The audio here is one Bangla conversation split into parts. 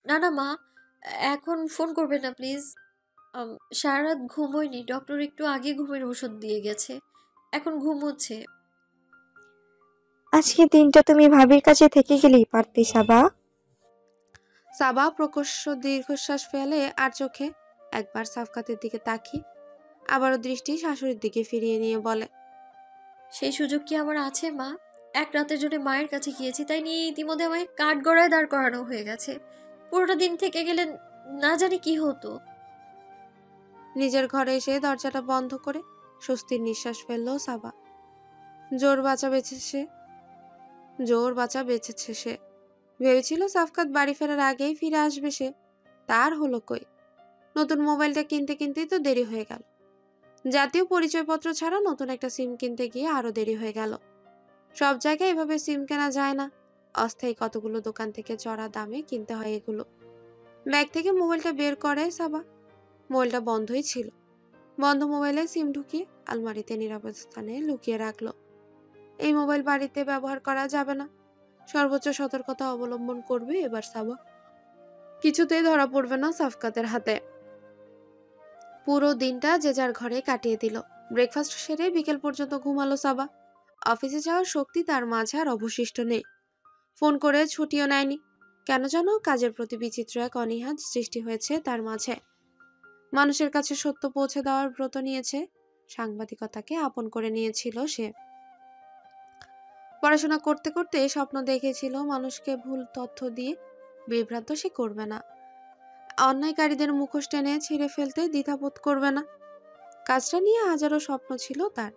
না, না মা, এখন ফোন করবেন না প্লিজ। আম সারা রাত ঘুমোইনি। ডক্টর একটু আগে ঘুমের ওষুধ দিয়ে গেছে। এখন ঘুম হচ্ছে। আজকে দিনটা তুমি ভাবির কাছে থেকে গেলেই পারতে সাবা। সাবা প্রকর্ষ দীর্ঘশ্বাস ফেলে আর চোখে একবার সাফকাতের দিকে তাকিয়ে আবারও দৃষ্টি শাশুড়ির দিকে ফিরিয়ে নিয়ে বলে, সেই সুযোগ কি আমার আছে মা? এক রাতের জন্য মায়ের কাছে গিয়েছি, তাই নিয়ে ইতিমধ্যে আমায় কাঠগড়ায় দাঁড় করানো হয়ে গেছে। পুরোটা দিন থেকে গেলে না জানি কি হতো। নিজের ঘরে এসে দরজাটা বন্ধ করে স্বস্তির নিঃশ্বাস ফেললো সাবা। জোর বাঁচা বেঁচেছে জোর বাঁচা বেঁচেছে সে। ভেবেছিল সাফকাত বাড়ি ফেরার আগেই ফিরে আসবে সে। তার হলো কই। নতুন মোবাইলটা কিনতে কিনতেই তো দেরি হয়ে গেল। জাতীয় পরিচয়পত্র ছাড়া নতুন একটা সিম কিনতে গিয়ে আরো দেরি হয়ে গেল। সব জায়গায় এভাবে সিম কেনা যায় না। অস্থায়ী কতগুলো দোকান থেকে চড়া দামে কিনতে হয় এগুলো। ব্যাগ থেকে মোবাইলটা বের করে সাবা। মোবাইলটা বন্ধই ছিল। বন্ধ মোবাইলে সিম ঢুকিয়ে আলমারিতে নিরাপদ স্থানে লুকিয়ে রাখলো। এই মোবাইল বাড়িতে ব্যবহার করা যাবে না। সর্বোচ্চ সতর্কতা অবলম্বন করবে এবার সাবা। কিছুতেই ধরা পড়বে না সাফকাতের হাতে। পুরো দিনটা যে যার ঘরে কাটিয়ে দিল। ব্রেকফাস্ট সেরে বিকেল পর্যন্ত ঘুমালো সাবা। অফিসে যাওয়ার শক্তি তার মাঝে আর অবশিষ্ট নেই। ফোন করে ছুটিও নেয়নি। কেন যেন কাজের প্রতি বিচিত্র এক অনীহা সৃষ্টি হয়েছে তার মাঝে। মানুষের কাছে সত্য পৌঁছে দেওয়ার ব্রত নিয়েছে। সাংবাদিকতাকে আপন করে নিয়েছিল সে। পড়াশোনা করতে করতে স্বপ্ন দেখেছিল মানুষকে ভুল তথ্য দিয়ে বিভ্রান্ত সে করবে না। অন্যায়কারীদের মুখোশ টেনে ছিঁড়ে ফেলতে দ্বিধাবোধ করবে না। কাজটা নিয়ে হাজারো স্বপ্ন ছিল তার।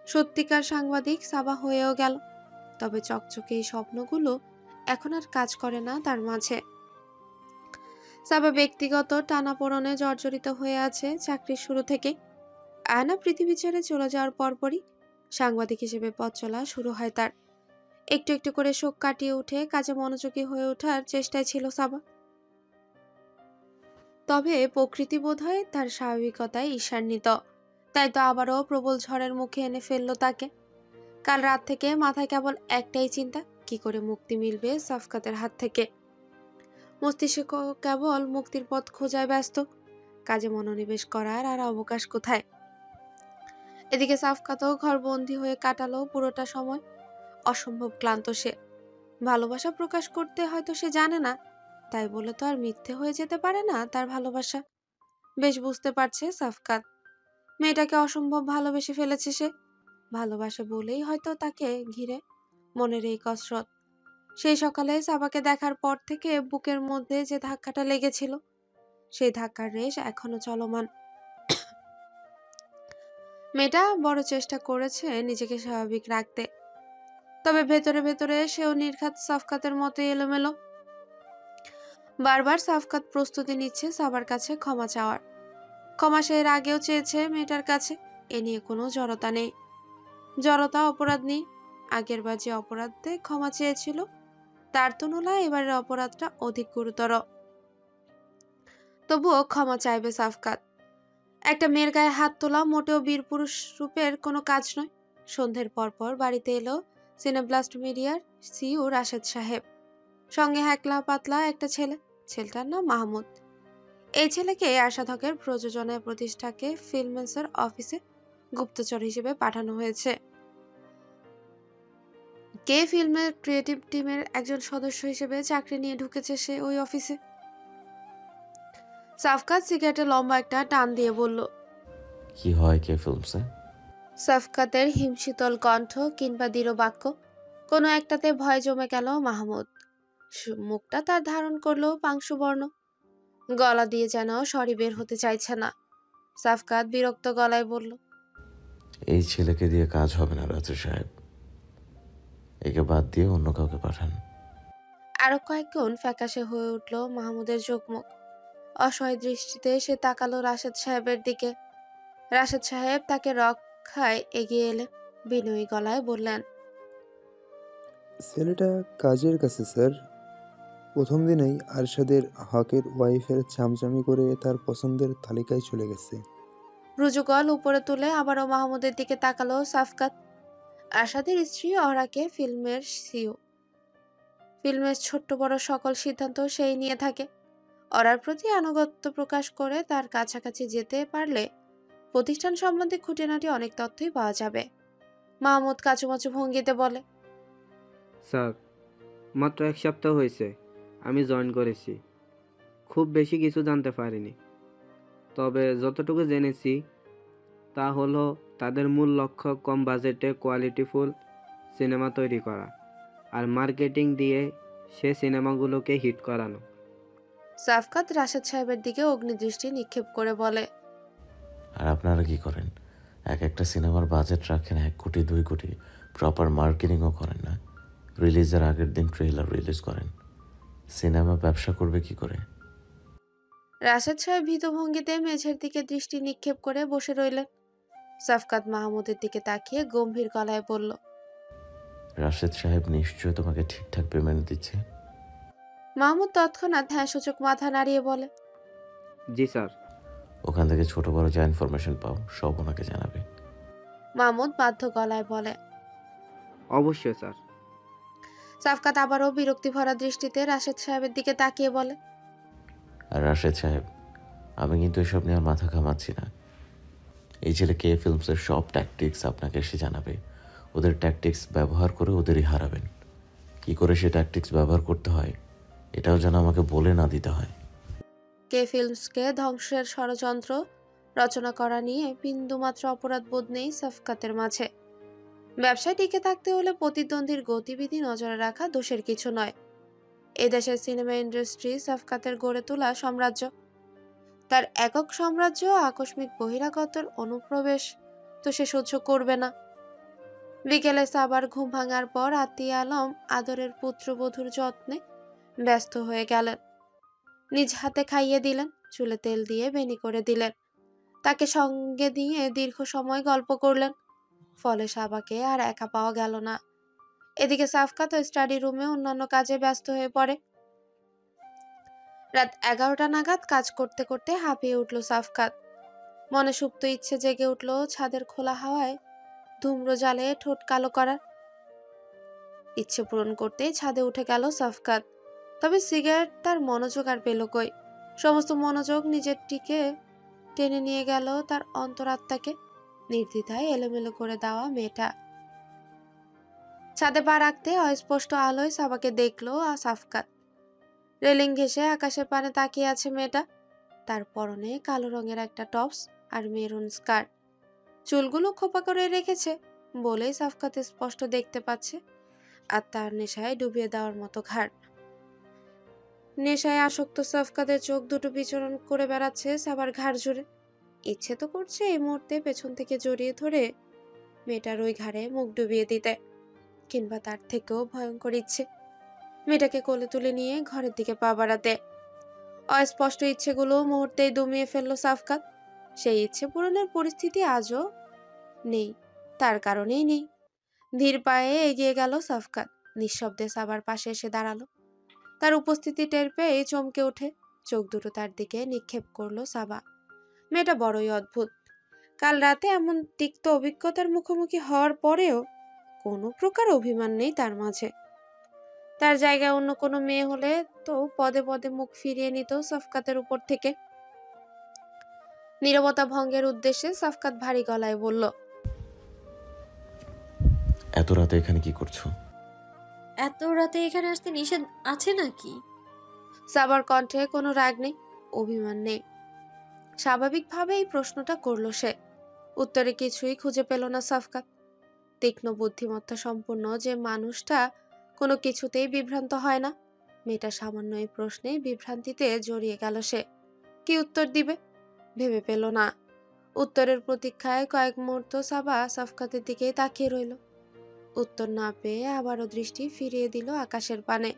সত্যিকার সাংবাদিক সাবা হয়েও গেল। তবে চকচকে এই স্বপ্নগুলো এখন আর কাজ করে না তার মাঝে। সাবা ব্যক্তিগত টানাপোড়েনে জর্জরিত হয়ে আছে চাকরির শুরু থেকে। আয়না পৃথিবী ছেড়ে চলে যাওয়ার পরপরই সাংবাদিক হিসেবে পথ চলা শুরু হয় তার। একটু একটু করে শোক কাটিয়ে উঠে কাজে মনোযোগী হয়ে ওঠার চেষ্টায় ছিল সাবা। তবে প্রকৃতি বোধহয় তার স্বাভাবিকতায় ঈর্ষান্বিত। তাই তো আবারও প্রবল ঝড়ের মুখে এনে ফেলল তাকে। কাল রাত থেকে মাথায় কেবল একটাই চিন্তা, কি করে মুক্তি মিলবে সাফকাতের হাত থেকে। মস্তিষ্ক কেবল মুক্তির পথ খোঁজায় ব্যস্ত। কাজে মনোনিবেশ করার আর অবকাশ কোথায়। এদিকে সাফকাতও ঘরবন্দি হয়ে কাটালো পুরোটা সময়। অসম্ভব ক্লান্ত সে। ভালোবাসা প্রকাশ করতে হয়তো সে জানে না, তাই বলে তো আর মিথ্যে হয়ে যেতে পারে না তার ভালোবাসা। বেশ বুঝতে পারছে সাফকাত, মেয়েটাকে অসম্ভব ভালোবেসে ফেলেছে সে। ভালোবাসে বলেই হয়তো তাকে ঘিরে মনের এই কসরত। সেই সকালে সাবাকে দেখার পর থেকে বুকের মধ্যে যে ধাক্কাটা লেগেছিল, সেই ধাক্কার রেশ এখনো চলমান। মেয়েটা বড় চেষ্টা করেছে নিজেকে স্বাভাবিক রাখতে। তবে ভেতরে ভেতরে সেও নির্ঘাত সাফকাতের মতো এলোমেলো। বারবার সাফকাত প্রস্তুতি নিচ্ছে সাবার কাছে ক্ষমা চাওয়ার। ক্ষমা সে এর আগেও চেয়েছে মেয়েটার কাছে। এ নিয়ে কোনো জড়তা নেই। জড়তা অপরাধ নেই। আগের বার যে অপরাধে ক্ষমা চেয়েছিল, তার তুলনায় এবারের অপরাধটা অধিক গুরুতর। তবুও ক্ষমা চাইবে সাফকাত। একটা মেয়ের গায়ে হাত তোলা মোটেও বীরপুরুষ রূপের কোনো কাজ নয়। সন্ধ্যের পরপর বাড়িতে এলো সিনেব্লাস্ট মিডিয়ার সিইও রাশেদ সাহেব। সঙ্গে হ্যাকলা পাতলা একটা ছেলে। ছেলেটার নাম মাহমুদ। এই ছেলেকে আরশাদ হকের প্রযোজনা প্রতিষ্ঠাকে ফিল্মসের অফিসে গুপ্তচর হিসেবে পাঠানো হয়েছে। কে ফিল্মের ক্রিয়েটিভ টিমের একজন সদস্য হিসেবে চাকরি নিয়ে ঢুকেছে সে ওই অফিসে। সাফকাত সিগারেটে লম্বা একটা টান দিয়ে বলল, কি হয় কে ফিল্মসে? সাফকাতের হিমশীতল কণ্ঠ কিংবা দৃঢ় বাক্য, কোনো একটাতে ভয় জমে গেল মাহমুদ। মুখটা তার ধারণ করলো পাংশুবর্ণ। গলা দিয়ে যেন সরি বের হতে চাইছে না। সাফকাত বিরক্ত গলায় বলল, এই ছেলেকে দিয়ে কাজ হবে না রাজু সাহেব, একে বাদ দিয়ে অন্য কাউকে পাঠান। আরো কয়েকগুণ ফ্যাকাশে হয়ে উঠল মাহমুদের চোখমুখ। অসহায় দৃষ্টিতে সে তাকালো রাশেদ সাহেবের দিকে। রাশেদ সাহেব তাকে রক্ষায় এগিয়ে এলেন। বিনয়ী গলায় বললেন, ছেলেটা কাজের কাছে স্যার। প্রথম দিনেই আরশাদের হকের ওয়াইফের চামচামি করে তার পছন্দের তালিকায় চলে গেছে। রুজুগল উপরে তুলে আবারও মাহমুদের দিকে তাকালো সাফকাত। আরশাদের স্ত্রী অহরাকে ফিল্মের সিইও। ফিল্মের ছোট্ট বড় সকল সিদ্ধান্ত সেই নিয়ে থাকে। অরার প্রতি আনুগত্য প্রকাশ করে তার কাছাকাছি যেতে পারলে প্রতিষ্ঠান সম্বন্ধে খুঁটিনাটি অনেক তথ্যই পাওয়া যাবে। মাহমুদ কাচুমাচু ভঙ্গিতে বলে, স্যার, মাত্র 1 সপ্তাহ হয়েছে আমি জয়েন করেছি। খুব বেশি কিছু জানতে পারিনি, তবে যতটুকু জেনেছি তা হলো তাদের মূল লক্ষ্য কম বাজেটে কোয়ালিটিফুল সিনেমা তৈরি করা আর মার্কেটিং দিয়ে সে সিনেমাগুলোকে হিট করানো। সাফকাত রাশেদ সাহেবের দিকে অগ্নিদৃষ্টি নিক্ষেপ করে বলে, আর আপনারা কি করেন? এক একটা সিনেমার বাজেট রাখেন 1 কোটি 2 কোটি, প্রপার মার্কেটিংও করেন না। রিলিজের আগের দিন ট্রেলার রিলিজ করেন। সিনেমা ব্যবসা করবে কি করে? রাশেদ সাহেব ভীত ভঙ্গিতে মেঝের দিকে দৃষ্টি নিক্ষেপ করে বসে রইলেন। সাফকাত মাহমুদের দিকে তাকিয়ে গম্ভীর গলায় বলল, রাশেদ সাহেব নিশ্চয় তোমাকে ঠিকঠাক পেমেন্ট দিচ্ছে? মাহমুদ তৎক্ষণাৎ হ্যাঁ সূচক মাথা নাড়িয়ে বলে, জি স্যার। ওখান থেকে ছোট বড় যা ইনফরমেশন পাও সব ওনাকে জানাবে। মাহমুদ বাধ্য গলায় বলে। অবশ্যই স্যার। সাফকাত আবারও বিরক্তি ভরা দৃষ্টিতে রাশেদ সাহেবের দিকে তাকিয়ে বলে, আর রাশেদ সাহেব, আমি কিন্তু এসব নিয়ে আর মাথা ঘামাচ্ছি না। এই ছেলে কে ফিল্মসের সব ট্যাকটিক্স আপনাকে এসে জানাবে। ওদের ট্যাকটিক্স ব্যবহার করে ওদেরই হারাবেন। কি করে সে ট্যাকটিক্স ব্যবহার করতে হয় এটাও যেন আমাকে বলে না দিতে হয়। কে ফিল্মসকে ধ্বংসের ষড়যন্ত্র রচনা করা নিয়ে বিন্দুমাত্র অপরাধ বোধ নেই সাফকাতের মাঝে। ব্যবসায় টিকে থাকতে হলে প্রতিদ্বন্দ্বীর গতিবিধি নজরে রাখা দোষের কিছু নয়। এদেশের সিনেমা ইন্ডাস্ট্রি সাফকাতের গড়ে তোলা সাম্রাজ্য। তার একক সাম্রাজ্য আকস্মিক বহিরাগতর অনুপ্রবেশ তো সে সহ্য করবে না। বিকেলে সাবার ঘুম ভাঙার পর আতিয়া আলম আদরের পুত্রবধূর যত্নে ব্যস্ত হয়ে গেলেন। নিজ হাতে খাইয়ে দিলেন, চুলে তেল দিয়ে বেনি করে দিলেন, তাকে সঙ্গে দিয়ে দীর্ঘ সময় গল্প করলেন। ফলে সাবাকে আর একা পাওয়া গেল না। এদিকে সাফকাত স্টাডি রুমে অন্যান্য কাজে ব্যস্ত হয়ে পড়ে। রাত 11টা নাগাদ কাজ করতে করতে হাঁপিয়ে উঠল সাফকাত। মনে সুপ্ত ইচ্ছে জেগে উঠল ছাদের খোলা হাওয়ায় ধূম্র জালে ঠোঁট কালো করার। ইচ্ছে পূরণ করতেই ছাদে উঠে গেল সাফকাত। তবে সিগারেট তার মনোযোগ আর পেল কই। সমস্ত মনোযোগ নিজের দিকে টেনে নিয়ে গেল তার অন্তরাত্মাকে নির্দ্বিধায় এলোমেলো করে দেওয়া মেয়েটা। ছাদে পা রাখতে অস্পষ্ট আলোয় সাবাকে দেখলো সাফকাত। রেলিং ঘেঁষে আকাশের পানে তাকিয়ে আছে মেয়েটা। তার পরনে কালো রঙের একটা টপস আর মেরুন স্কার্ট। চুলগুলো খোপা করে রেখেছে বলেই সাফকাত স্পষ্ট দেখতে পাচ্ছে। আর তার নেশায় ডুবিয়ে দেওয়ার মতো ঘাড়। নেশায় আসক্ত সাফকাতের চোখ দুটো বিচরণ করে বেড়াচ্ছে সাবার ঘাড় জুড়ে। ইচ্ছে তো করছে এই মুহূর্তে পেছন থেকে জড়িয়ে ধরে মেয়েটার ওই ঘাড়ে মুখ ডুবিয়ে দিতে, কিংবা তার থেকেও ভয়ঙ্কর ইচ্ছে মেয়েটাকে কোলে তুলে নিয়ে ঘরের দিকে পা বাড়াতে। অস্পষ্ট ইচ্ছেগুলো মুহূর্তেই দমিয়ে ফেললো সাফকাত। সেই ইচ্ছে পূরণের পরিস্থিতি আজও নেই, তার কারণেই নেই। ধীর পায়ে এগিয়ে গেল সাফকাত। নিঃশব্দে সাবার পাশে এসে দাঁড়ালো। তার উপস্থিতি টের পেয়ে চমকে উঠে চোখ দুটো তার দিকে নিক্ষেপ করলো সাবা। মেয়েটা বড়ই অদ্ভুত। কাল রাতে এমন তিক্ত অভিজ্ঞতার মুখোমুখি হওয়ার পরেও কোনো প্রকার অভিমান নেই তার মাঝে। তার জায়গায় অন্য কোনো মেয়ে হলে তো পদে পদে মুখ ফিরিয়ে নিত সাফকাতের উপর থেকে। নীরবতা ভঙ্গের উদ্দেশ্যে সাফকাত ভারী গলায় বলল, এত রাতে এখানে কি করছো? এত রাতে এখানে আসতে নিষেধ আছে নাকি? সাবার কণ্ঠে কোনো রাগ নেই, অভিমান নেই। স্বাভাবিকভাবেই প্রশ্নটা করলো সে। উত্তরে কিছুই খুঁজে পেল না সাফকাত। তীক্ষ্ণ বুদ্ধিমত্তা সম্পন্ন যে মানুষটা কোনো কিছুতেই বিভ্রান্ত হয় না, মেয়েটা সামান্য এই প্রশ্নেই বিভ্রান্তিতে জড়িয়ে গেল সে। কি উত্তর দিবে ভেবে পেল না। উত্তরের প্রতীক্ষায় কয়েক মুহূর্ত সাবা সাফকাতের দিকেই তাকিয়ে রইল। উত্তর না পেয়ে আবারও দৃষ্টি ফিরিয়ে দিল আকাশের পানে।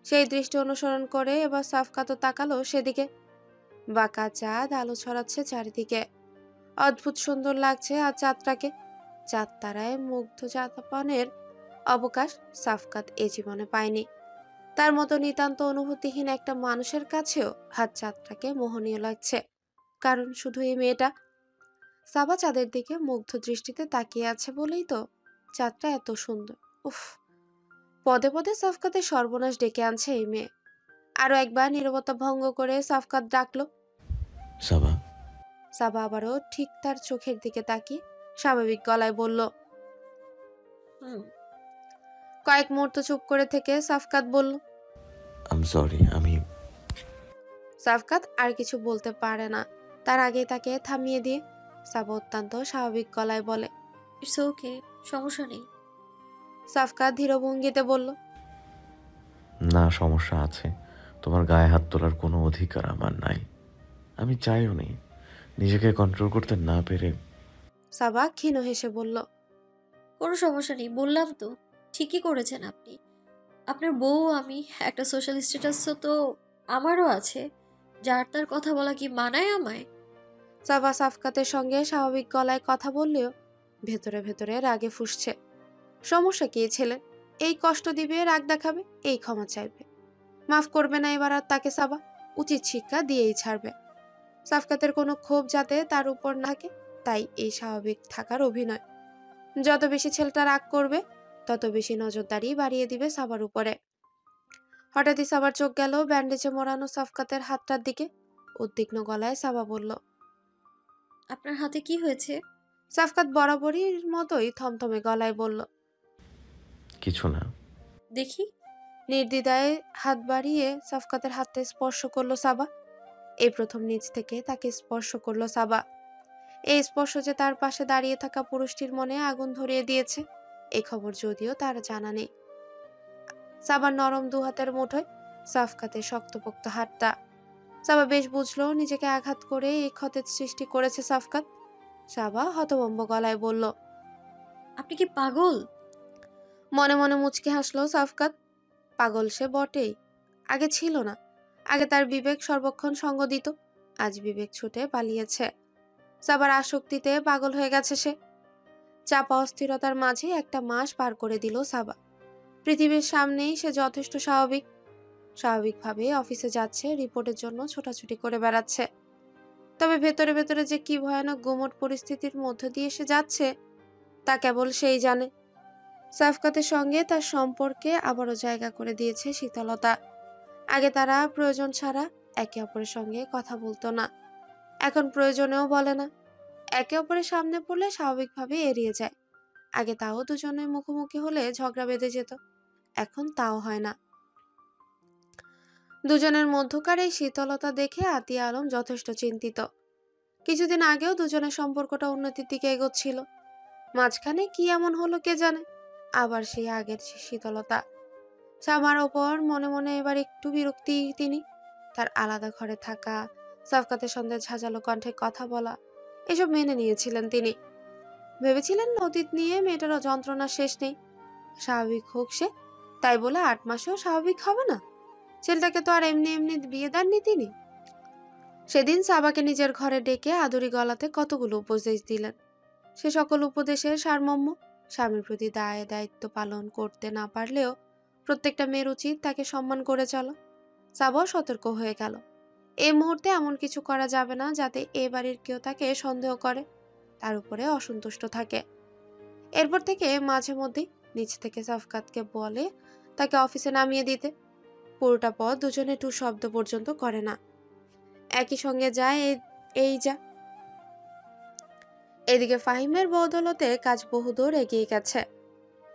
সেই দৃষ্টি অনুসরণ করে এবার সাফকাতও তাকালো সেদিকে। বাঁকা চাঁদ আলো ছড়াচ্ছে চারিদিকে। অদ্ভুত সুন্দর লাগছে আর চাঁদটাকে। চাঁদ তারায় মুগ্ধ জাতপানের অবকাশ সাফকাত এ জীবনে পায়নি। তার মতো নিতান্ত অনুভূতিহীন একটা মানুষের কাছেও হাত চাঁদটাকে মোহনীয় লাগছে, কারণ শুধু এই মেয়েটা। সাবা চাঁদের দিকে মুগ্ধ দৃষ্টিতে তাকিয়ে আছে বলেই তো চাঁদটা এত সুন্দর। উফ, পদে পদে সাফকাতের সর্বনাশ ডেকে আনছে এই মেয়ে। আরো একবার নীরবতা ভঙ্গ করে সাফকাত ডাকলো। সাবা। সাবা আবারও ঠিক তার চোখের দিকে তাকিয়ে স্বাভাবিক গলায় বলল। হুম। কয়েক মুহূর্ত চুপ করে থেকে সাফকাত বলল। আম সরি, আমি সাফকাত আর কিছু বলতে পারে না, তার আগে তাকে থামিয়ে দিয়ে সাবা অত্যন্ত স্বাভাবিক গলায় বলে। ইটস ওকে, সমস্যা নেই। সাফকাত ধীর ভঙ্গিতে বলল। না, সমস্যা আছে। তোমার গায়ে হাত তোলার কোনো অধিকার আমার নাই। আমি চাইও নি, নিজেকে কন্ট্রোল করতে না পেরে। সাবা ক্ষীণ হেসে বলল। কোনো সমস্যা নেই, বললাম তো। ঠিকই করেছেন আপনি। আপনার বউ আমি, একটা সোশ্যাল স্ট্যাটাসও তো আমারও আছে। যার তার কথা বলা কি মানায় আমায়? সাবা সাফকাতের সঙ্গে স্বাভাবিক গলায় কথা বললেও ভেতরে ভেতরে রাগে ফুঁসছে। সমস্যা কি ছেলে? এই কষ্ট দিবে, রাগ দেখাবে, এই ক্ষমা চাইবে। মাফ করবে না এবার আর তাকে সাবা, উচিত শিক্ষা দিয়েই ছাড়বে। সাফকাতের কোনো ক্ষোভ যাতে তার উপর না থাকে, তাই এই স্বাভাবিক থাকার অভিনয়। যত বেশি ছেলেটা রাগ করবে তত বেশি নজরদারি বাড়িয়ে দিবে সাবার উপরে। হঠাৎই সাবার চোখ গেল ব্যান্ডেজে মোড়ানো সাফকাতের হাতটার দিকে। উদ্বিগ্ন গলায় সাবা বলল। আপনার হাতে কি হয়েছে? সাফকাত বরাবরই মতোই থমথমে গলায় বলল। কিছু না। দেখি। নির্দ্বিধায় হাত বাড়িয়ে সাফকাতের হাতে স্পর্শ করলো সাবা। এই প্রথম নিজ থেকে তাকে স্পর্শ করলো সাবা। এই স্পর্শ যে তার পাশে দাঁড়িয়ে থাকা পুরুষটির মনে আগুন ধরিয়ে দিয়েছে, এই খবর যদিও তার জানা নেই। সাবার নরম দু হাতের মুঠোয় সাফকাতের শক্তপোক্ত হাতটা। সাবা বেশ বুঝলো নিজেকে আঘাত করে এই ক্ষতের সৃষ্টি করেছে সাফকাত। সাবা হতভম্ব গলায় বলল। আপনি কি পাগল? মনে মনে মুচকি হাসলো সাফকাত। পাগল সে বটেই, আগে ছিল না। আগে তার বিবেক সর্বক্ষণ সঙ্গ দিত, আজ বিবেক ছুটে পালিয়েছে। সাবার আসক্তিতে পাগল হয়ে গেছে সে। চাপা অস্থিরতার মাঝে একটা মাস পার করে দিল সাবা। পৃথিবীর সামনেই সে যথেষ্ট স্বাভাবিকভাবে অফিসে যাচ্ছে, রিপোর্টের জন্য ছোটাছুটি করে বেড়াচ্ছে। তবে ভেতরে ভেতরে যে কি ভয়ানক গুমট পরিস্থিতির মধ্য দিয়ে সে যাচ্ছে তা কেবল সেই জানে। সাফকাতের সঙ্গে তার সম্পর্কে আবারও জায়গা করে দিয়েছে শীতলতা। আগে তারা প্রয়োজন ছাড়া একে অপরের সঙ্গে কথা বলতো না, এখন প্রয়োজনেও বলে না। একে অপরের সামনে পড়লে স্বাভাবিকভাবে এড়িয়ে যায়। আগে তাও দুজনের মুখোমুখি হলে ঝগড়া বেঁধে যেত, এখন তাও হয় না। দুজনের মধ্যকার এই শীতলতা দেখে আতিয়া আলম যথেষ্ট চিন্তিত। কিছুদিন আগেও দুজনের সম্পর্কটা উন্নতির দিকে এগোচ্ছিল, মাঝখানে কি এমন হলো কে জানে। আবার সেই আগের শীতলতা। সামার ওপর মনে মনে এবার একটু বিরক্তি তিনি। তার আলাদা ঘরে থাকা, সাফকাতের সঙ্গে ঝাঁঝালো কণ্ঠে কথা বলা, এসব মেনে নিয়েছিলেন তিনি। ভেবেছিলেন অতীত নিয়ে মেয়েটারও যন্ত্রণা শেষ নেই, স্বাভাবিক হোক সে। তাই বলে 8 মাসেও স্বাভাবিক হবে না? ছেলেটাকে তো আর এমনি এমনি বিয়ে দেননি তিনি। সেদিন সাবাকে নিজের ঘরে ডেকে আদুরি গলাতে কতগুলো উপদেশ দিলেন। সে সকল উপদেশের সারমর্ম স্বামীর প্রতি দায় দায়িত্ব পালন করতে না পারলেও প্রত্যেকটা মেয়ের উচিত তাকে সম্মান করে চলো। সাবাও সতর্ক হয়ে গেল, এই মুহূর্তে এমন কিছু করা যাবে না যাতে এ বাড়ির কেউ তাকে সন্দেহ করে, তার উপরে অসন্তুষ্ট থাকে। এরপর থেকে মাঝে মধ্যে নিচ থেকে সাফকাতকে বলে তাকে অফিসে নামিয়ে দিতে। পুরোটা পথ দুজনে টু শব্দ পর্যন্ত করে না, একই সঙ্গে যায় এই যা। এদিকে ফাহিমের বদৌলতে কাজ বহুদূর এগিয়ে গেছে।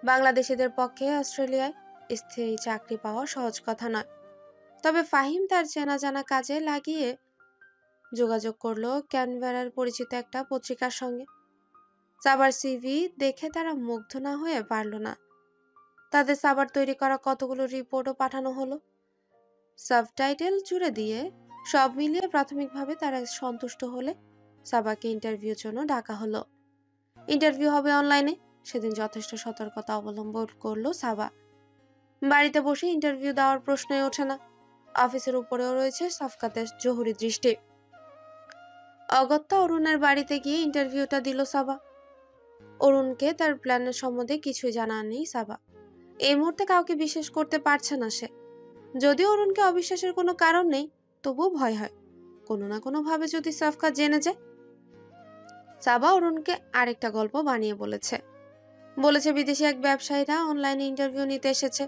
বাংলাদেশিদের পক্ষে অস্ট্রেলিয়ায় স্থায়ী চাকরি পাওয়া সহজ কথা নয়। তবে ফাহিম তার চেনা জানা কাজে লাগিয়ে যোগাযোগ করলো ক্যানবেরার পরিচিত একটা পত্রিকার সঙ্গে। সাবার সিভি দেখে তারা মুগ্ধ না হয়ে পারল না। তাদের সাবার তৈরি করা কতগুলো রিপোর্টও পাঠানো হলো, সাবটাইটেল জুড়ে দিয়ে। সব মিলিয়ে প্রাথমিকভাবে তারা সন্তুষ্ট হলে সাবাকে ইন্টারভিউর জন্য ডাকা হলো। ইন্টারভিউ হবে অনলাইনে, সেদিন যথেষ্ট সতর্কতা অবলম্বন করলো সাবা। বাড়িতে বসে ইন্টারভিউ দেওয়ার প্রশ্নই ওঠে না। অফিসের উপরেও রয়েছে সাফকাতের জহুরি দৃষ্টি। অগত্যা অরুণের বাড়িতে গিয়ে ইন্টারভিউটা দিল সাবা। অরুণকে তার প্ল্যানের সম্বন্ধে কিছুই জানাননি সাবা। এই মুহূর্তে কাউকে বিশ্বাস করতে পারছে না সে। যদিও অরুণকে অবিশ্বাসের কোনো কারণ নেই, তবুও ভয় হয় কোনো না কোনো ভাবে যদি সাফকাত জেনে যায়। সাবা অরুণকে আরেকটা গল্প বানিয়ে বলেছে বিদেশি এক ব্যবসায়ীরা অনলাইনে ইন্টারভিউ নিতে এসেছে।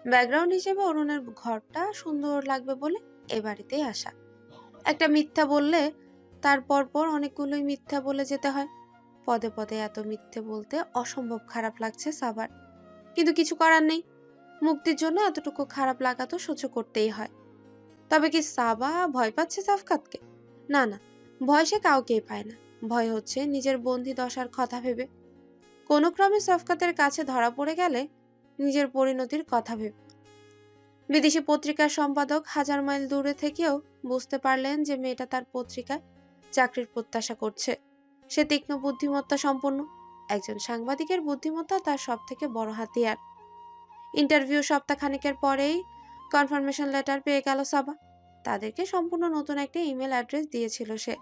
ব্যাকগ্রাউন্ড হিসেবে অরুণের ঘরটা সুন্দর লাগবে বলে এ বাড়িতেই আসা। একটা মিথ্যা বললে তার পর অনেকগুলোই মিথ্যা বলে যেতে হয়। পদে পদে এত মিথ্যে বলতে অসম্ভব খারাপ লাগছে সাবার, কিন্তু কিছু করার নেই। মুক্তির জন্য এতটুকু খারাপ লাগা তো সহ্য করতেই হয়। তবে কি সাবা ভয় পাচ্ছে সাফকাতকে? না না, ভয় সে কাউকেই পায় না। ভয় হচ্ছে নিজের বন্দি দশার কথা ভেবে, কোনো ক্রমে সাফকাতের কাছে ধরা পড়ে গেলে নিজের পরিণতির কথা ভেবে। বিদেশি পত্রিকার সম্পাদক হাজার মাইল দূরে থেকেও বুঝতে পারলেন যে মেয়েটা তার পত্রিকায় চাকরির প্রত্যাশা করছে। সে তীক্ষ্ণ বুদ্ধিমত্তা সম্পন্ন। একজন সাংবাদিকের বুদ্ধিমত্তা তার সব থেকে বড় হাতিয়ার। ইন্টারভিউ সপ্তাহখানেকের পরেই কনফার্মেশন লেটার পেয়ে গেল সাবা। তাদেরকে সম্পূর্ণ নতুন একটা ইমেল অ্যাড্রেস দিয়েছিল সে,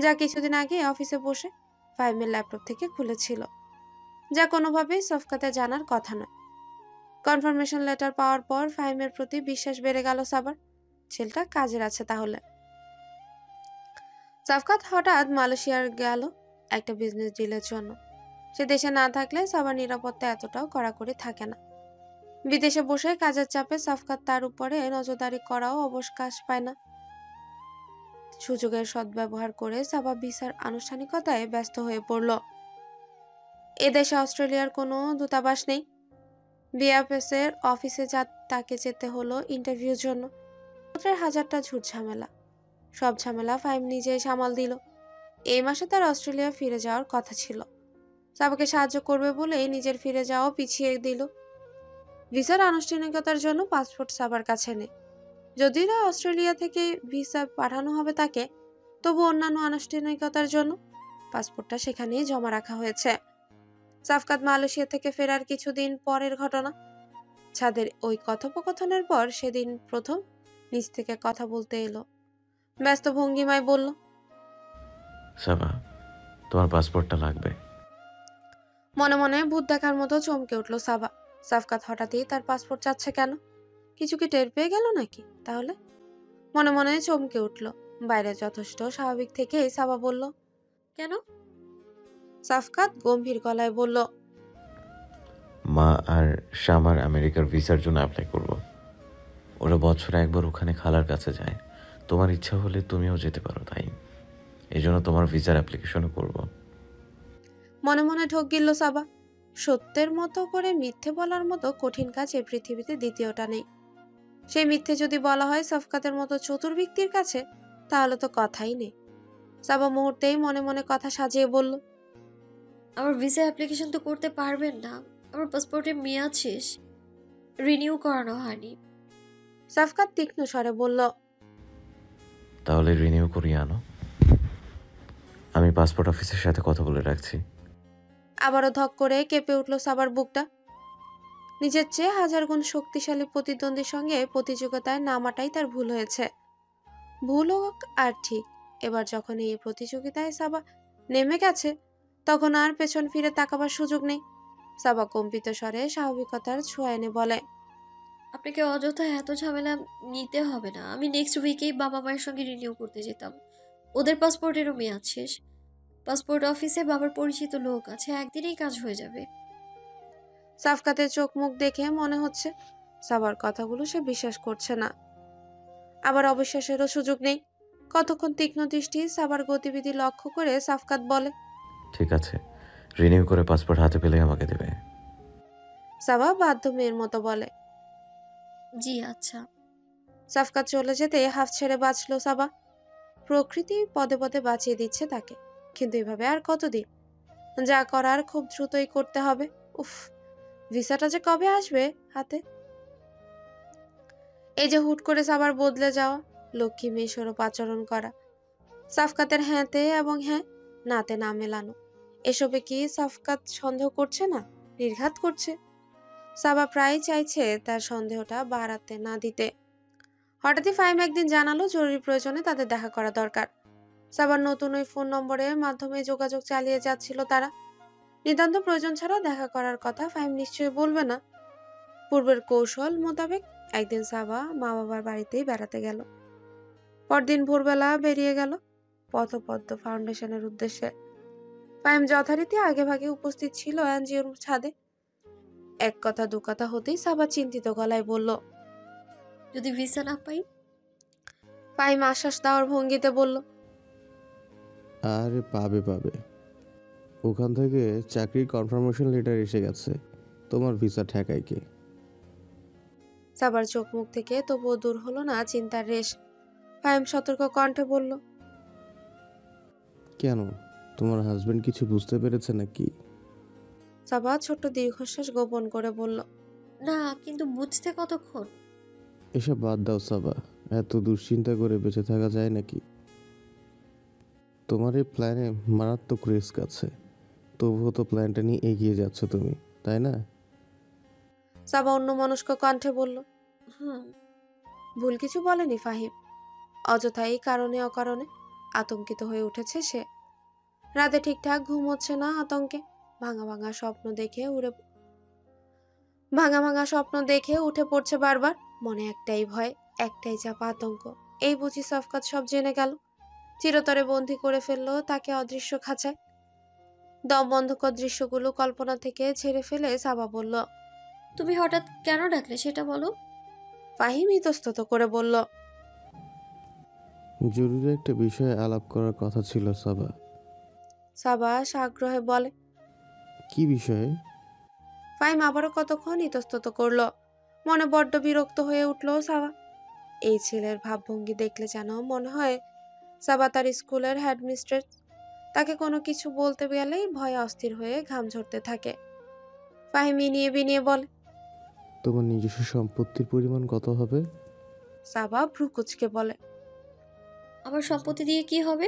যা কিছুদিন আগে অফিসে বসে ফাইমের ল্যাপটপ থেকে খুলেছিল, যা কোনোভাবেই সফকাতে জানার কথা নয়। কনফার্মেশন লেটার পাওয়ার পর ফাহিমের প্রতি বিশ্বাস বেড়ে গেল সাবার। ছেলেটা কাজের আছে তাহলে। সাফকাত হঠাৎ মালয়েশিয়ার গেল একটা বিজনেস ডিলের জন্য। সে দেশে না থাকলে সাবার নিরাপত্তা এতটাও কড়াকড়ি থাকে না। বিদেশে বসে কাজের চাপে সাফকাত তার উপরে নজরদারি করাও অবকাশ পায় না। সুযোগের সদ্ব্যবহার করে সাবা ভিসার আনুষ্ঠানিকতায় ব্যস্ত হয়ে পড়ল। এদেশে অস্ট্রেলিয়ার কোনো দূতাবাস নেই। বিএফএস এর অফিসে তাকে যেতে হলো ইন্টারভিউর জন্য। হাজারটা ঝুট ঝামেলা, সব ঝামেলা ফাহিম নিজেই সামাল দিল। এই মাসে তার অস্ট্রেলিয়া ফিরে যাওয়ার কথা ছিল। সাবাকে সাহায্য করবে বলেই নিজের ফিরে যাওয়া পিছিয়ে দিল। ভিসার আনুষ্ঠানিকতার জন্য পাসপোর্ট সাবার কাছে নেই। যদিও না অস্ট্রেলিয়া থেকে ভিসা পাঠানো হবে তাকে, তবু অন্যান্য আনুষ্ঠানিকতার জন্য পাসপোর্টটা সেখানেই জমা রাখা হয়েছে। সাফকাত মালয়েশিয়া থেকে ফেরার কিছুদিন পরের ঘটনা। ছাদের ওই কথোপকথনের পর সেদিন প্রথম নিজ থেকে কথা বলতে এলো। ব্যস্ত ভঙ্গিমায় বলল, সাবা, তোমার পাসপোর্টটা লাগবে। মনে মনে ভূত দেখার মতো চমকে উঠল সাবা। সাফকাত হঠাৎই তার পাসপোর্ট চাচ্ছে কেন? কিছু কি টের পেয়ে গেল নাকি? তাহলে মনে মনে চমকে উঠল। বাইরে যথেষ্ট স্বাভাবিক থেকেই সাবা বলল, কেন? সাফকাত গম্ভীর গলায় বলল, মা আর শামার আমেরিকার ভিসার জন্য অ্যাপ্লাই করব। ওরা বছরে একবার ওখানে খালার কাছে যায়। তোমার ইচ্ছা হলে তুমিও যেতে পারো, তাই এই জন্য তোমার ভিসার অ্যাপ্লিকেশনও করব। মনে মনে ঢোক গিলল সাবা। সত্যের মতো করে মিথ্যে বলার মতো কঠিন কাজ এই পৃথিবীতে দ্বিতীয়টা নেই। সেই মিথ্যে যদি বলা হয় সাফকাতের মতো চতুর ব্যক্তির কাছে, তাহলে তো কথাই নেই। সাবা মুহূর্তেই মনে মনে কথা সাজিয়ে বলল, আমার ভিসা অ্যাপ্লিকেশন তো করতে পারবেন না। আমার পাসপোর্টের মেয়াদ শেষ, রিনিউ করানো হয়নি। সাফকাত তীক্ষ্ণ স্বরে বলল, তাহলে রিনিউ করিয়ে আনো। আমি পাসপোর্ট অফিসের সাথে কথা বলে রাখছি। আবারও ধক করে কেঁপে উঠল সাবার বুকটা। নিজের চেয়ে হাজার গুণ শক্তিশালী প্রতিদ্বন্দ্বীর সঙ্গে প্রতিযোগিতায় নামাটাই তার ভুল হয়েছে। ভুল হোক আর ঠিক, এবার যখন এই প্রতিযোগিতায় সাবা নেমে গেছে, তখন আর পেছন ফিরে তাকাবার সুযোগ নেই। সাবা কম্পিত স্বরে স্বাভাবিকতার ছোঁয়া এনে বলে, আপনাকে অযথা এত ঝামেলা নিতে হবে না। আমি নেক্সট উইকেই বাবা মায়ের সঙ্গে রিনিউ করতে যেতাম। ওদের পাসপোর্টেরও মেয়াদ শেষ। পাসপোর্ট অফিসে বাবার পরিচিত লোক আছে, একদিনেই কাজ হয়ে যাবে। সাফকাতের চোখ মুখ দেখে মনে হচ্ছে সাবার কথাগুলো সে বিশ্বাস করছে না। আবার অবিশ্বাসেরও সুযোগ নেই। কতক্ষণ তীক্ষ্ণ দৃষ্টি সাবার গতিবিধি লক্ষ্য করে সাফকাত বলে, ঠিক আছে, রিনিউ করে পাসপোর্ট হাতে পেলে আমাকে দেবে। সাবা বাধ্য মেয়ের মতো বলে, জি আচ্ছা। সাফকাত চলে যেতে হাফ ছেড়ে বাঁচল সাবা। প্রকৃতি পদে পদে বাঁচিয়ে দিচ্ছে তাকে, কিন্তু এভাবে আর কতদিন? যা করার খুব দ্রুতই করতে হবে। উফ, ভিসাটা যে কবে আসবে হাতে! এই যে হুট করে সাবার বদলে যাওয়া, লক্ষ্মী মেয়ে স্বরূপ আচরণ করা, সাফকাতের হ্যাঁতে এবং হ্যাঁ নাতে না মেলানো, এসবে কি সাফকাত সন্দেহ করছে না, নির্ঘাত করছে? সাবা প্রায় চাইছে তার সন্দেহটা বাড়াতে না দিতে। হঠাৎই ফাহিম একদিন জানালো জরুরি প্রয়োজনে তাদের দেখা করা দরকার। সাবার নতুন ওই ফোন নম্বরের মাধ্যমে যোগাযোগ চালিয়ে যাচ্ছিল তারা। নিতান্ত প্রয়োজন ছাড়া দেখা করার কথা ফাহিম নিশ্চয়ই বলবে না। পূর্বের কৌশল মোতাবেক একদিন সাবা মা বাবার বাড়িতেই বেড়াতে গেল। পরদিন ভোরবেলা বেরিয়ে গেল পথপদ্ম ফাউন্ডেশনের উদ্দেশ্যে। ফাহিম যথারীতি আগে ভাগে উপস্থিত ছিল এনজিওর ছাদে। এক কথা দু কথা হতেই সাবা চিন্তিত গলায় বলল। যদি ভিসা না পাই? ফাহিম আশ্বাস দেওয়ার ভঙ্গিতে বলল। আরে পাবে পাবে, ওখান থেকে চাকরির কনফার্মেশন লেটার এসে গেছে, তোমার ভিসা ঠেকায় কে? সাবার চোখ মুখ থেকে তবুও দূর হলো না চিন্তার রেশ। ফাহিম সতর্ক কণ্ঠে বলল। কেন, তোমার হাজবেন্ড কিছু বুঝতে পেরেছে নাকি? সাবা ছোট্ট দীর্ঘশ্বাস গোপন করে বলল। না, কিন্তু বুঝতে কতক্ষণ? এসব বাদ দাও সাবা, এত দুশ্চিন্তা করে বেঁচে থাকা যায় নাকি? তোমার এই প্ল্যানে মারাত্মক রিস্ক আছে, তবুও তো প্ল্যানটা নিয়ে এগিয়ে যাচ্ছ তুমি, তাই না? সাবা অন্যমনস্ক কণ্ঠে বলল। হুম। ভুল কিছু বলেনি ফাহিম। অযথাই কারণে অকারণে আতঙ্কিত হয়ে উঠেছে সে। রাতে ঠিকঠাক ঘুম হচ্ছে না আতঙ্কে। ভাঙা ভাঙা স্বপ্ন দেখে উঠে পড়ছে বারবার। মনে একটাই ভয়, একটাই চাপা আতঙ্ক। এই বুঝি সফকাত সব জেনে গেল, চিরতরে বন্দি করে ফেললো তাকে অদৃশ্য খাঁচায়। দম বন্ধকর দৃশ্যগুলো কল্পনা থেকে ছেড়ে ফেলে সাবা বলল। তুমি হঠাৎ কেন ডাকলে সেটা বলো। ফাহিম ইতস্তত করে বলল। জরুরি একটা বিষয়ে আলাপ করার কথা ছিল সাবা। সাবা সাগ্রহে বলে। কি বিষয়ে? ফাহিম আবারও কতক্ষণ ইতস্তত করলো। মনে বড্ড বিরক্ত হয়ে উঠল সাবা। এই ছেলের ভাবভঙ্গি দেখলে যেন মনে হয় সাবা তার স্কুলের হেডমিস্ট্রেস। তাকে কোনো কিছু বলতে গেলেই ভয়ে অস্থির হয়ে ঘাম ঝরতে থাকে। ফাহিম ইনিয়ে বিনিয়ে বলে। তোমার নিজস্ব সম্পত্তির পরিমাণ কত হবে? সাবা ভ্রু কুচকে বলে। আমার সম্পত্তি দিয়ে কি হবে?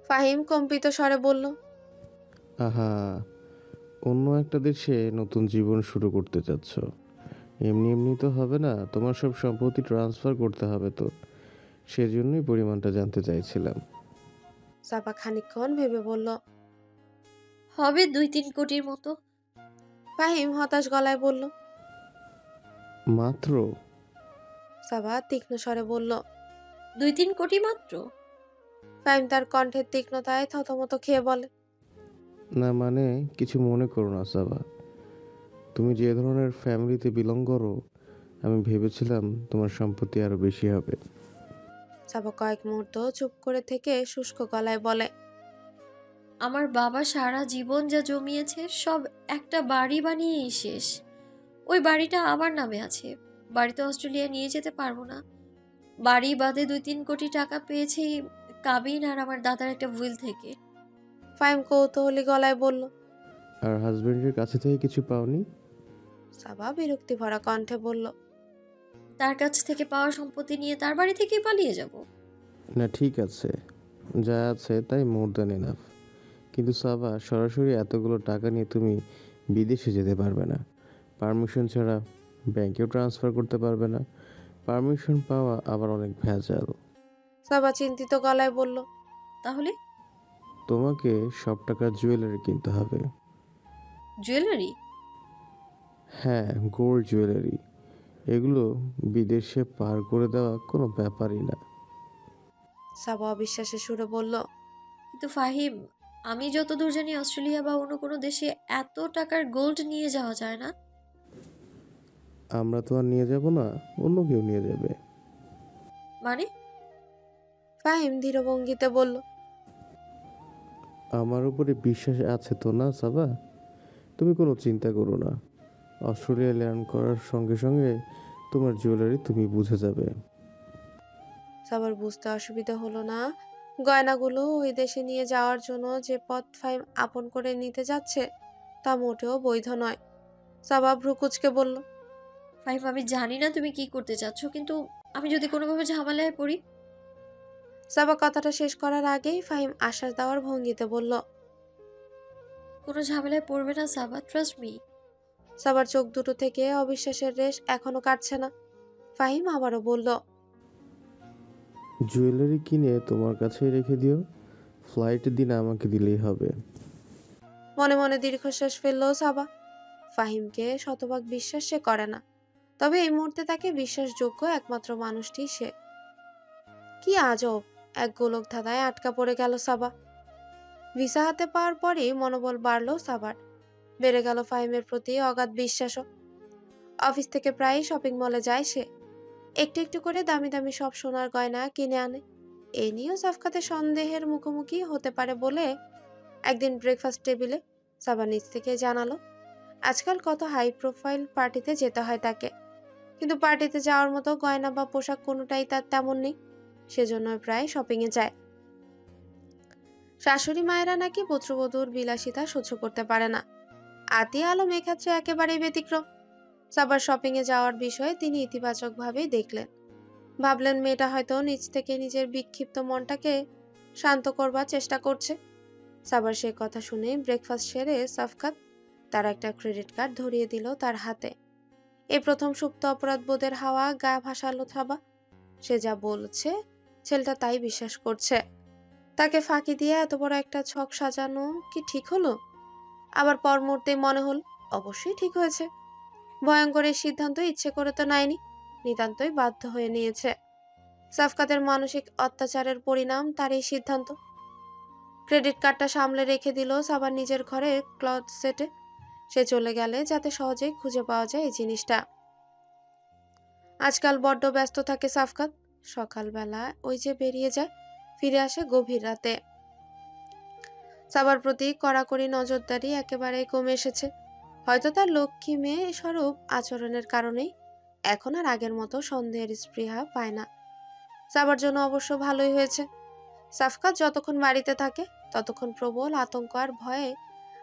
ফাহিম কম্পিত স্বরে বলল। আহা, অন্য একটা দেশে নতুন জীবন শুরু করতে চাচ্ছ, এমনি এমনি তো হবে না, তোমার সব সম্পত্তি ট্রান্সফার করতে হবে তো, সেজন্যই পরিমাণটা জানতে চাইছিলাম। সাবা খানিকক্ষণ ভেবে বলল। হবে 2-3 কোটির মতো। ফাহিম হতাশ গলায় বলল। মাত্র? সাবা তীক্ষ্ণ স্বরে বলল। 2-3 কোটি মাত্র? ফাহিম তার কণ্ঠের তীক্ষ্ণতায় থতমত খেয়ে বলে। না মানে, কিছু মনে করো না সাবা, তুমি যে ধরনের ফ্যামিলিতে বিলং করো, আমি ভেবেছিলাম তোমার সম্পত্তি আরো বেশি হবে। সাবা কয়েক মুহূর্ত চুপ করে থেকে শুষ্ক গলায় বলে। আমার বাবা সারা জীবন যা জমিয়েছে সব একটা বাড়ি বানিয়েই শেষ। ওই বাড়িটা আমার নামে আছে। বাড়িতে অস্ট্রেলিয়া নিয়ে যেতে পারবো না। বাড়ি বাদে 2-3 কোটি টাকা পেয়েছি কাবিন আর আমার দাদার একটা উইল থেকে। ফাহিম কৌতূহলী গলায় বলল। আর হাজবেন্ডের কাছে থেকে কিছু পাওনি? সাবা বিরক্তি ভরা কণ্ঠে বলল। তার কাছ থেকে পাওয়া সম্পত্তি নিয়ে তার বাড়ি থেকেই পালিয়ে যাব? না ঠিক আছে, যা আছে তাই মোর দ্যান এনাফ, কিন্তু সাবা সরাসরি এতগুলো টাকা নিয়ে তুমি বিদেশে যেতে পারবে না, পারমিশন ছাড়া ব্যাংকেও ট্রান্সফার করতে পারবে না, পারমিশন পাওয়া আবার অনেক ভেজাল। সাবা চিন্তিত গলায় বলল। তাহলে? তোমাকে সব টাকার জুয়েলারি কিনতে হবে। জুয়েলারি? হ্যাঁ, গোল্ড জুয়েলারি, এগুলো বিদেশে পার করে দেওয়া কোনো ব্যাপারই না। সাবা অবিশ্বাসের সুরে বলল। কিন্তু ফাহিম, আমি যতদূর জানি অস্ট্রেলিয়া বা অন্য কোনো দেশে এত টাকার গোল্ড নিয়ে যাওয়া যায় না। আমরা তো আর নিয়ে যাব না, অন্য কেউ নিয়ে যাবে। মানে? ফাহিম ধীরভঙ্গিতে বলল। আমার উপরে বিশ্বাস আছে তো না সাবা? তুমি কোনো চিন্তা করো না, অস্ট্রেলিয়া ল্যান্ড করার সঙ্গে সঙ্গে তোমার জুয়েলারি তুমি বুঝে যাবে। সাবার বুঝতে অসুবিধা হলো না গয়নাগুলো ওই দেশে নিয়ে যাওয়ার জন্য যে পথ ফাহিম আপন করে নিতে যাচ্ছে তা মোটেও বৈধ নয়। সাবা ভ্রু কুচকে বলল। ফাহিম, আমি জানি না তুমি কি করতে চাচ্ছ, কিন্তু আমি যদি কোনোভাবে ঝামেলায় পড়ি? সাবা কথাটা শেষ করার আগেই ফাহিম আশ্বাস দেওয়ার ভঙ্গিতে বলল। কোনো ঝামেলায় পড়বে না সাবা, ট্রাস্ট মি। সাবার চোখ দুটো থেকে অবিশ্বাসের রেশ এখনো কাটছে না। ফাহিম আবারও বলল। জুয়েলারি কিনে তোমার কাছেই রেখে দিও, ফ্লাইটের দিন আমাকে দিলেই হবে। মনে মনে দীর্ঘশ্বাস ফেলল সাবা। ফাহিমকে শতভাগ বিশ্বাস সে করে না, তবে এই মুহূর্তে তাকে বিশ্বাসযোগ্য একমাত্র মানুষটি সে। কি আজব এক গোলক ধাঁধায় আটকা পড়ে গেল সাবা। ভিসা হাতে পাওয়ার পরেই মনোবল বাড়ল সাবার। বেড়ে গেল ফাহিমের প্রতি অগাধ বিশ্বাসও। অফিস থেকে প্রায়ই শপিং মলে যায় সে, একটু একটু করে দামি দামি সব সোনার গয়না কিনে আনে। এই নিয়েও সাফকাতের সন্দেহের মুখোমুখি হতে পারে বলে একদিন ব্রেকফাস্ট টেবিলে সাবা নিজ থেকে জানালো আজকাল কত হাই প্রোফাইল পার্টিতে যেতে হয় তাকে, কিন্তু পার্টিতে যাওয়ার মতো গয়না বা পোশাক কোনোটাই তার তেমন নেই, সেজন্য প্রায় শপিংয়ে যায়। শাশুড়ি মায়েরা নাকি পুত্রবধূর বিলাসিতা সহ্য করতে পারে না, আতিয়া আলম এক্ষেত্রে একেবারেই ব্যতিক্রম। সাবার শপিংয়ে যাওয়ার বিষয়ে তিনি ইতিবাচকভাবেই দেখলেন, ভাবলেন মেয়েটা হয়তো নিজ থেকে নিজের বিক্ষিপ্ত মনটাকে শান্ত করবার চেষ্টা করছে। সাবার সে কথা শুনে ব্রেকফাস্ট সেরে সাফকাত তার একটা ক্রেডিট কার্ড ধরিয়ে দিল তার হাতে। এই প্রথম সুপ্ত অপরাধ বোধের হাওয়া গা ভাসালো সাবা। সে যা বলছে ছেলেটা তাই বিশ্বাস করছে। তাকে ফাঁকি দিয়ে এত বড় একটা ছক সাজানো কি ঠিক হলো? আবার পর মুহূর্তে মনে হল অবশ্যই ঠিক হয়েছে। ভয়ঙ্কর এই সিদ্ধান্ত ইচ্ছে করে তো নেয়নি, নিতান্তই বাধ্য হয়ে নিয়েছে। সাফকাতের মানসিক অত্যাচারের পরিণাম তার এই সিদ্ধান্ত। ক্রেডিট কার্ডটা সামলে রেখে দিল সাবার নিজের ঘরে ক্লথ সেটে। সে চলে গেলে যাতে সহজেই খুঁজে পাওয়া যায় এই জিনিসটা। আজকাল বড্ড ব্যস্ত থাকে সাফকাত। সকালবেলা ওই যে বেরিয়ে যায়, ফিরে আসে গভীর রাতে। সাবার প্রতি কড়াকড়ি নজরদারি একেবারেই কমে এসেছে। হয়তো তার লক্ষ্মী মেয়ে স্বরূপ আচরণের কারণেই এখন আর আগের মতো সন্দেহের স্পৃহা পায় না। সাবার জন্য অবশ্য ভালোই হয়েছে। সাফকাত যতক্ষণ বাড়িতে থাকে ততক্ষণ প্রবল আতঙ্ক আর ভয়ে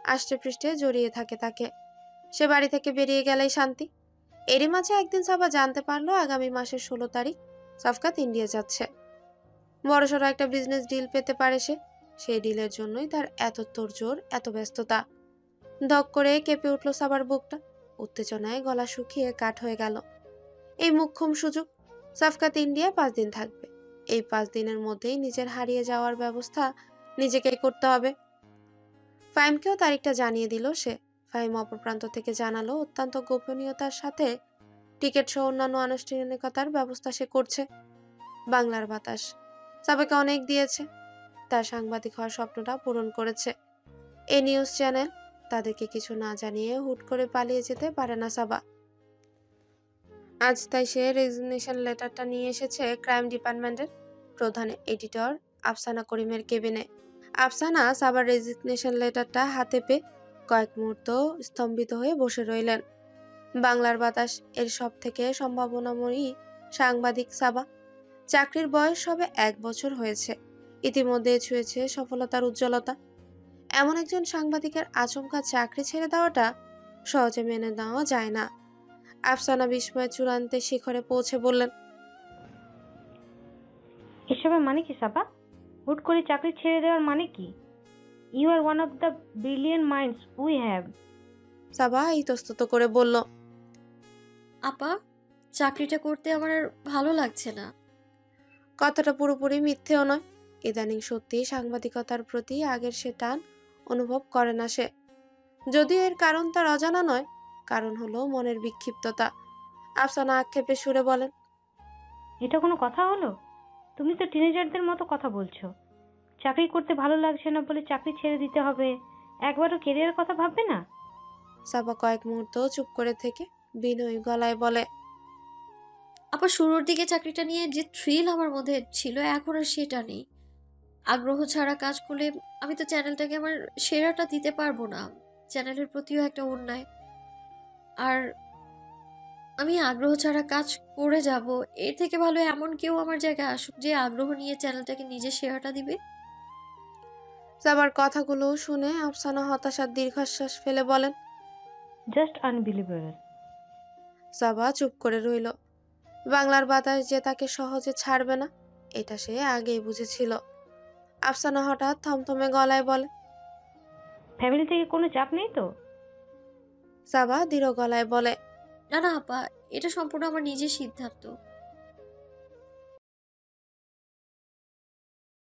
আষ্টে পৃষ্ঠে জড়িয়ে থাকে তাকে। সে বাড়ি থেকে বেরিয়ে গেলেই শান্তি। এরই মাঝে একদিন সাবা জানতে পারলো আগামী মাসের 16 তারিখ সাফকাত ইন্ডিয়া যাচ্ছে। বড়সড় একটা বিজনেস ডিল পেতে পারে সে। সেই ডিলের জন্যই তার এত তোড়জোড়, এত ব্যস্ততা। ধক করে কেঁপে উঠল সাবার বুকটা। উত্তেজনায় গলা শুকিয়ে কাঠ হয়ে গেল। এই মোক্ষম সুযোগ। সাফকাত ইন্ডিয়া 5 দিন থাকবে। এই 5 দিনের মধ্যেই নিজের হারিয়ে যাওয়ার ব্যবস্থা নিজেকেই করতে হবে। ফাহিমকেও তারিখটা জানিয়ে দিল সে। ফাহিম অপর প্রান্ত থেকে জানালো অত্যন্ত গোপনীয়তার সাথে টিকিট সহ অন্যান্য আনুষ্ঠানিকতার ব্যবস্থা সে করছে। বাংলার বাতাস সাবাকে অনেক দিয়েছে, তার সাংবাদিক হওয়ার স্বপ্নটা পূরণ করেছে। এই নিউজ চ্যানেল তাদেরকে কিছু না জানিয়ে হুট করে পালিয়ে যেতে পারে না সাবা। আজ তাই সে রেজিগনেশন লেটারটা নিয়ে এসেছে ক্রাইম ডিপার্টমেন্টের প্রধান এডিটর আফসানা করিমের কেবিনে। আফসানা সাবার রেজিগনেশন লেটারটা হাতে পেয়ে কয়েক মুহূর্ত স্তম্ভিত হয়ে বসে রইলেন। বাংলার বাতাস এর সব থেকে সম্ভাবনাময়ী সাংবাদিক সাবা। চাকরির বয়স সবে 1 বছর হয়েছে, ইতিমধ্যে ছুঁয়েছে সফলতার উজ্জ্বলতা। এমন একজন সাংবাদিকের আচমকা চাকরি ছেড়ে দেওয়াটা সহজে মেনে নেওয়া যায় না। আফসানা বিস্ময়ের চূড়ান্তে শিখরে পৌঁছে বললেন, এসবের মানে কি সাবা? হুট করে চাকরি ছেড়ে দেওয়ার মানে কি? You are one of the brilliant minds we have. Saba ইতস্তত করে বলল, আপা, চাকরিটা করতে আমার আর ভালো লাগছে না। কথাটা পুরোপুরি মিথ্যেও নয়। ইদানিং সত্যি সাংবাদিকতার প্রতি আগের সে টান অনুভব করে না সে। যদিও এর কারণ তার অজানা নয়, কারণ হলো মনের বিক্ষিপ্ততা। আফসানা আক্ষেপে সুরে বলেন, এটা কোনো কথা হলো? তুমি তো টিনেজারদের মতো কথা বলছো। চাকরি করতে ভালো লাগছে না বলে চাকরি ছেড়ে দিতে হবে, একবারও কেরিয়ারের কথা ভাববে না? সাবা কয়েক মুহূর্ত চুপ করে থেকে বিনয়ী গলায় বলে, আপা, শুরুর দিকে চাকরিটা নিয়ে যে থ্রিল আমার মধ্যে ছিল এখন আর সেটা নেই। আগ্রহ ছাড়া কাজ করলে আমি তো চ্যানেলটাকে আমার সেরাটা দিতে পারবো না। চ্যানেলের প্রতিও একটা অন্যায়। আর আমি আগ্রহ ছাড়া কাজ করে যাব, এর থেকে ভালো এমন কেউ আমার জায়গায় আসুক যে আগ্রহ নিয়ে চ্যানেলটাকে নিজের সেরাটা দিবে। সাবার কথাগুলো শুনে আফসানা হতাশার দীর্ঘশ্বাস ফেলে বলেন, জাস্ট আনবিলিভেবল। সাবা চুপ করে রইল। বাংলার বাতাস যে তাকে সহজে ছাড়বে না এটা সে আগেই বুঝেছিল। আফসানা হঠাৎ থমথমে গলায় বলে, ফ্যামিলি থেকে কোনো চাপ নেই তো? সাবা দৃঢ় গলায় বলে, না না আপা, এটা সম্পূর্ণ আমার নিজের সিদ্ধান্ত।